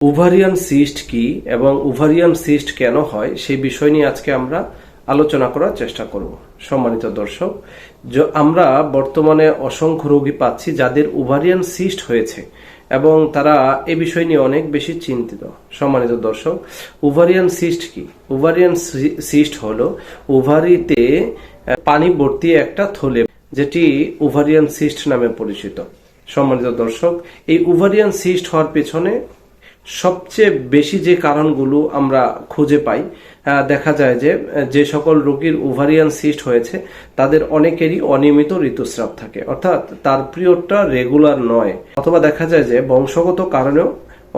Ovarian cyst কি এবং ovarian cyst কেন হয় সেই বিষয় নিয়ে আজকে আমরা আলোচনা করার চেষ্টা করব। সম্মানিত দর্শক, আমরা বর্তমানে অসংখ্য রোগী পাচ্ছি যাদের ওভারিয়ান সিস্ট হয়েছে এবং তারা এ বিষয় নিয়ে অনেক বেশি চিন্তিত। সম্মানিত দর্শক, ওভারিয়ান সিস্ট কি? ওভারিয়ান সিস্ট হলো ওভারিতে পানি ভর্তি একটা থলে, যেটি ওভারিয়ান সিস্ট নামে পরিচিত। সম্মানিত দর্শক, এই ওভারিয়ান সিস্ট হওয়ার পেছনে সবচেয়ে বেশি যে কারণগুলো আমরা খুঁজে পাই, দেখা যায় যে সকল রোগীর ওভারিয়ান সিস্ট হয়েছে তাদের অনেকেরই অনিয়মিত ঋতুস্রাব থাকে, অর্থাৎ তার পিরিয়ডটা রেগুলার নয়, অথবা দেখা যায় যে বংশগত কারণেও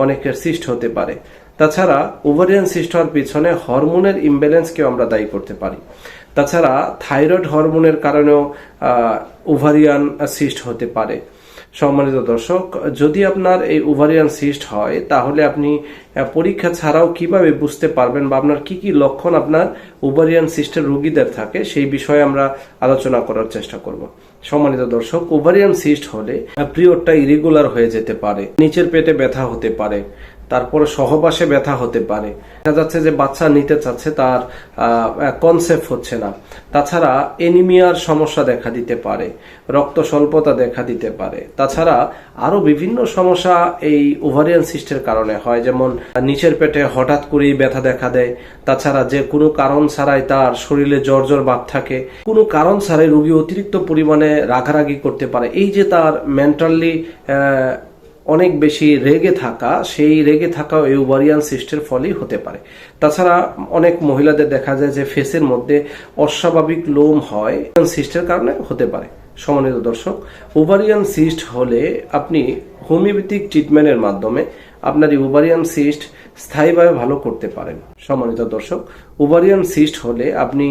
অনেকের সিস্ট হতে পারে। তাছাড়া ওভারিয়ান সিস্ট হওয়ার পিছনে হরমোনের ইমব্যালেন্সকেও আমরা দায়ী করতে পারি। তাছাড়া থাইরয়েড হরমোনের কারণেও ওভারিয়ান সিস্ট হতে পারে। সম্মানিত দর্শক, যদি আপনার এই ওভারিয়ান সিস্ট হয় তাহলে আপনি পরীক্ষা ছাড়াও কিভাবে বুঝতে পারবেন বা আপনার কি কি লক্ষণ আপনার ওভারিয়ান সিস্টের রোগীদের থাকে সেই বিষয়ে আমরা আলোচনা করার চেষ্টা করব। সম্মানিত দর্শক, ওভারিয়ান সিস্ট হলে পিরিয়ডটা ইরেগুলার হয়ে যেতে পারে, নিচের পেটে ব্যথা হতে পারে, তারপরে সহবাসে ব্যথা হতে পারে, দেখা যাচ্ছে যে বাচ্চা নিতে চাচ্ছে তার কনসেপ্ট হচ্ছে না। তাছাড়া এনিমিয়ার সমস্যা দেখা দিতে পারে, রক্ত স্বল্পতা দেখা দিতে পারে। তাছাড়া আরো বিভিন্ন সমস্যা এই ওভারিয়ান সিস্টের কারণে হয়, যেমন নিচের পেটে হঠাৎ করেই ব্যথা দেখা দেয়। তাছাড়া যে কোনো কারণ ছাড়াই তার শরীরে জ্বর জ্বর ভাব থাকে, কোনো কারণ ছাড়াই রোগী অতিরিক্ত পরিমাণে রাগারাগি করতে পারে। এই যে তার মেন্টালি অনেক বেশি রেগে থাকা, সেই রেগে থাকা এই ওভারিয়ান সিস্টের ফলেই হতে পারে। তাছাড়া অনেক মহিলাদের দেখা যায় যে ফেসের মধ্যে অস্বাভাবিক লোম হয়, সিস্টের কারণে হতে পারে। সম্মানিত দর্শক, ওভারিয়ান সিস্ট হলে আপনি হোমিওপ্যাথিক ট্রিটমেন্টের মাধ্যমে আপনার এই ওভারিয়ান সিস্ট স্থায়ীভাবে ভালো করতে পারেন। সম্মানিত দর্শক, ওভারিয়ান সিস্ট হলে আপনি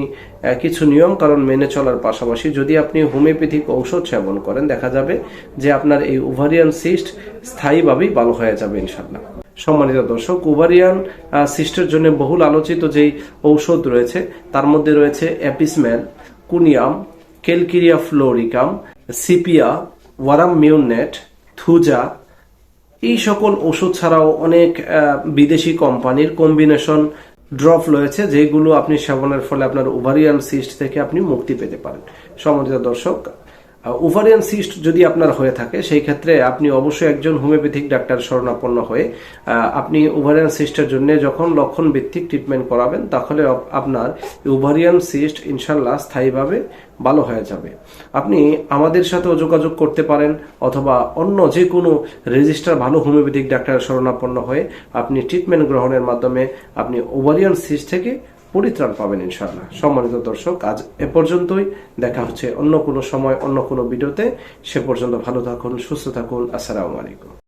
কিছু নিয়ম কারণ মেনে চলার পাশাপাশি যদি আপনি হোমিওপ্যাথিক ঔষধ সেবন করেন, দেখা যাবে যে আপনার এই ওভারিয়ান সিস্ট স্থায়ীভাবেই ভালো হয়ে যাবে ইনশাআল্লাহ। সম্মানিত দর্শক, ওভারিয়ান সিস্টের জন্য বহুল আলোচিত যেই ঔষধ রয়েছে তার মধ্যে রয়েছে Apis mel, Conium, Calcarea fluoricum, Sepia, Aurum মিউনেট, থুজা। এই সকল ওষুধ ছাড়াও অনেক বিদেশি কোম্পানির কম্বিনেশন ড্রপ রয়েছে, যেগুলো আপনি সেবনের ফলে আপনার ওভারিয়ান সিস্ট থেকে আপনি মুক্তি পেতে পারেন। সম্মানিত দর্শক, ওভারিয়ান সিস্ট যদি আপনার হয়ে থাকে সেই ক্ষেত্রে আপনি অবশ্যই একজন হোমিওপ্যাথিক ডাক্তার শরণাপন্ন হয়ে আপনি ওভারিয়ান সিস্টের জন্য যখন লক্ষণ ভিত্তিক ট্রিটমেন্ট করাবেন তাহলে আপনার ওভারিয়ান সিস্ট ইনশাল্লাহ স্থায়ীভাবে ভালো হয়ে যাবে। আপনি আমাদের সাথেও যোগাযোগ করতে পারেন অথবা অন্য যে কোনো রেজিস্টার ভালো হোমিওপ্যাথিক ডাক্তার শরণাপন্ন হয়ে আপনি ট্রিটমেন্ট গ্রহণের মাধ্যমে আপনি ওভারিয়ান সিস্ট থেকে পরিত্রাণ পাবেন ইনশাআল্লাহ। সম্মানিত দর্শক, আজ এ পর্যন্তই। দেখা হচ্ছে অন্য কোনো সময় অন্য কোনো ভিডিওতে। সে পর্যন্ত ভালো থাকুন, সুস্থ থাকুন। আসসালামু আলাইকুম।